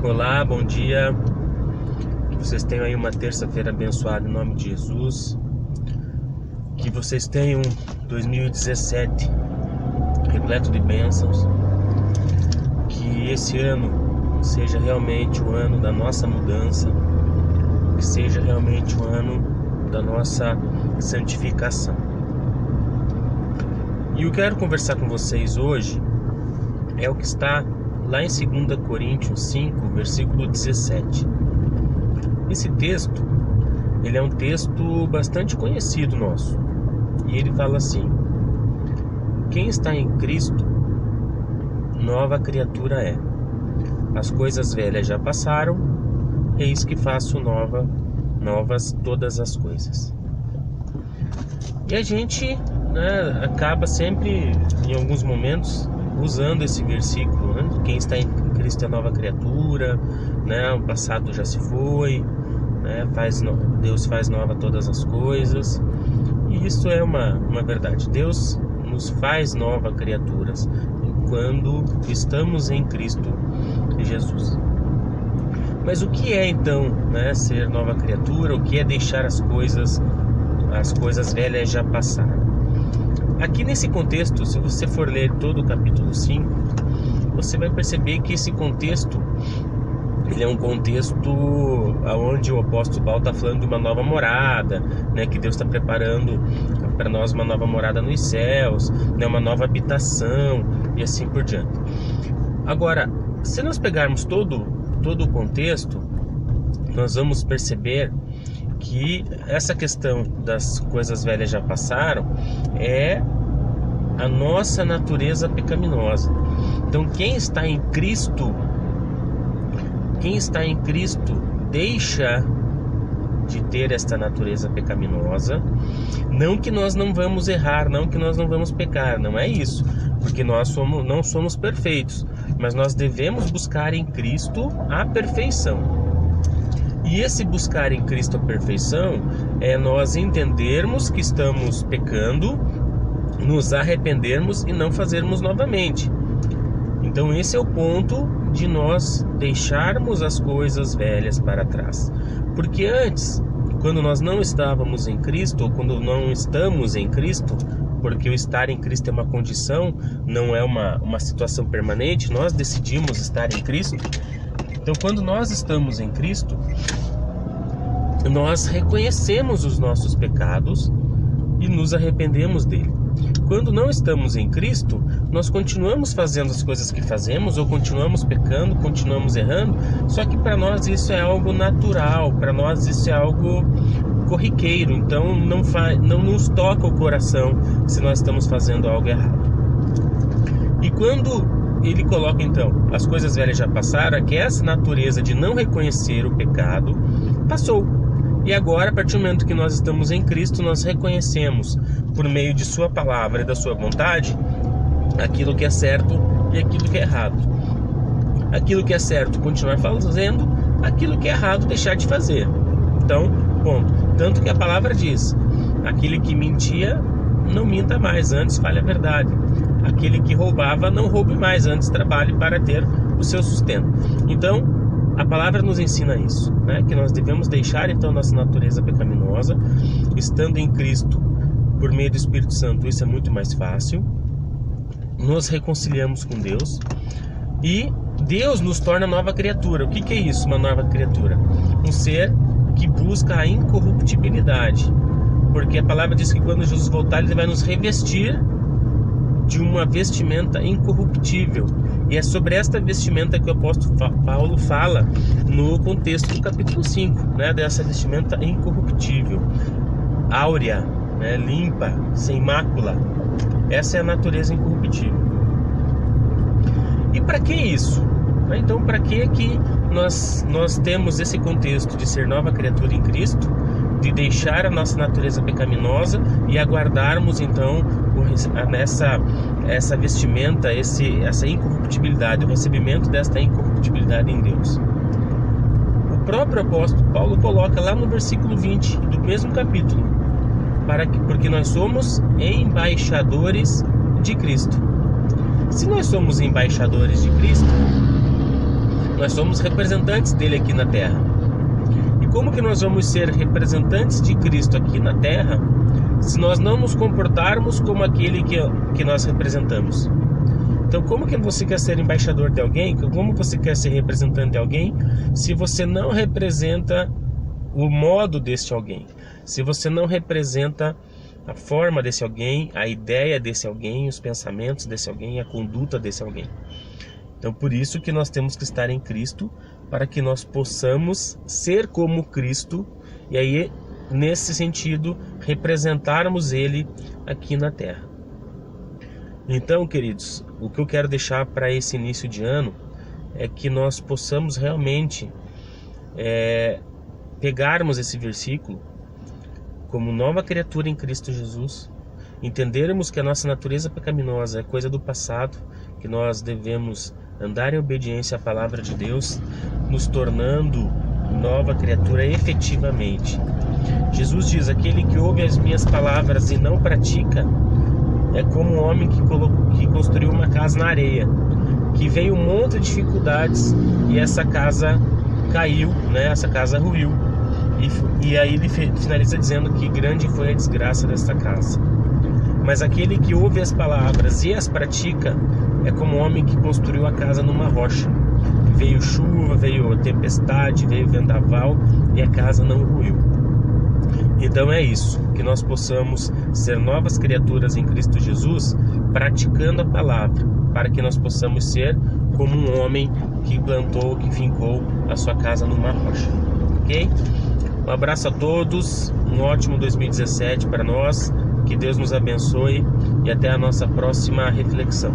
Olá, bom dia. Que vocês tenham aí uma terça-feira abençoada em nome de Jesus. Que vocês tenham 2017 repleto de bênçãos. Que esse ano seja realmente o ano da nossa mudança. Que seja realmente o ano da nossa santificação. E eu quero conversar com vocês hoje é o que está lá em 2 Coríntios 5, versículo 17. Esse texto, ele é um texto bastante conhecido nosso. E ele fala assim: quem está em Cristo, nova criatura é. As coisas velhas já passaram, eis que faço novas todas as coisas. E a gente, acaba sempre, em alguns momentos, usando esse versículo, quem está em Cristo é nova criatura, o passado já se foi, Deus faz nova todas as coisas. E isso é uma verdade. Deus nos faz nova criaturas quando estamos em Cristo Jesus. Mas o que é então, ser nova criatura? O que é deixar as coisas velhas já passaram? Aqui nesse contexto, se você for ler todo o capítulo 5, você vai perceber que esse contexto, ele é um contexto onde o apóstolo Paulo está falando de uma nova morada, que Deus está preparando para nós uma nova morada nos céus, uma nova habitação e assim por diante. Agora, se nós pegarmos todo o contexto, nós vamos perceber que essa questão das coisas velhas já passaram é a nossa natureza pecaminosa. Então quem está em Cristo deixa de ter esta natureza pecaminosa. Não que nós não vamos errar, não que nós não vamos pecar, não é isso, porque nós não somos perfeitos, mas nós devemos buscar em Cristo a perfeição. E esse buscar em Cristo a perfeição é nós entendermos que estamos pecando, nos arrependermos e não fazermos novamente. Então esse é o ponto de nós deixarmos as coisas velhas para trás. Porque antes, quando nós não estávamos em Cristo, ou quando não estamos em Cristo, porque o estar em Cristo é uma condição, não é uma situação permanente, nós decidimos estar em Cristo. Então, quando nós estamos em Cristo, nós reconhecemos os nossos pecados e nos arrependemos dele. Quando não estamos em Cristo, nós continuamos fazendo as coisas que fazemos, ou continuamos pecando, continuamos errando, só que para nós isso é algo natural, para nós isso é algo corriqueiro, então não nos toca o coração se nós estamos fazendo algo errado. E quando ele coloca então, as coisas velhas já passaram, é que essa natureza de não reconhecer o pecado passou. E agora, a partir do momento que nós estamos em Cristo, nós reconhecemos, por meio de sua palavra e da sua vontade, aquilo que é certo e aquilo que é errado. Aquilo que é certo, continuar fazendo, aquilo que é errado, deixar de fazer. Então, ponto. Tanto que a palavra diz, aquele que mentia, não minta mais, antes fale a verdade. Aquele que roubava, não roube mais, antes trabalhe para ter o seu sustento. Então, a palavra nos ensina isso, que nós devemos deixar então nossa natureza pecaminosa, estando em Cristo, por meio do Espírito Santo, isso é muito mais fácil. Nos reconciliamos com Deus e Deus nos torna nova criatura. O que é isso, uma nova criatura? Um ser que busca a incorruptibilidade, porque a palavra diz que quando Jesus voltar, ele vai nos revestir de uma vestimenta incorruptível. E é sobre esta vestimenta que o apóstolo Paulo fala no contexto do capítulo 5, dessa vestimenta incorruptível, áurea, limpa, sem mácula. Essa é a natureza incorruptível. E para que isso? Então, para que nós temos esse contexto de ser nova criatura em Cristo, de deixar a nossa natureza pecaminosa e aguardarmos então essa vestimenta, essa incorruptibilidade, o recebimento desta incorruptibilidade em Deus? O próprio apóstolo Paulo coloca lá no versículo 20 do mesmo capítulo, porque nós somos embaixadores de Cristo. Se nós somos embaixadores de Cristo, Nós somos representantes dele aqui na terra. E como que nós vamos ser representantes de Cristo aqui na terra se nós não nos comportarmos como aquele que nós representamos? Então, como que você quer ser embaixador de alguém? Como você quer ser representante de alguém se você não representa o modo deste alguém? Se você não representa a forma desse alguém, a ideia desse alguém, os pensamentos desse alguém, a conduta desse alguém? Então, por isso que nós temos que estar em Cristo, para que nós possamos ser como Cristo e aí, nesse sentido, representarmos Ele aqui na terra. Então, queridos, o que eu quero deixar para esse início de ano é que nós possamos realmente pegarmos esse versículo como nova criatura em Cristo Jesus, entendermos que a nossa natureza pecaminosa é coisa do passado, que nós devemos andar em obediência à palavra de Deus, nos tornando nova criatura efetivamente. Jesus diz: aquele que ouve as minhas palavras e não pratica é como um homem que construiu uma casa na areia, que veio um monte de dificuldades e essa casa caiu, né? Essa casa ruiu. E aí ele finaliza dizendo que grande foi a desgraça desta casa. Mas aquele que ouve as palavras e as pratica é como um homem que construiu a casa numa rocha. Veio chuva, veio tempestade, veio vendaval e a casa não ruiu. Então é isso, que nós possamos ser novas criaturas em Cristo Jesus, praticando a palavra, para que nós possamos ser como um homem que plantou, que fincou a sua casa numa rocha. Ok? Um abraço a todos, um ótimo 2017 para nós, que Deus nos abençoe e até a nossa próxima reflexão.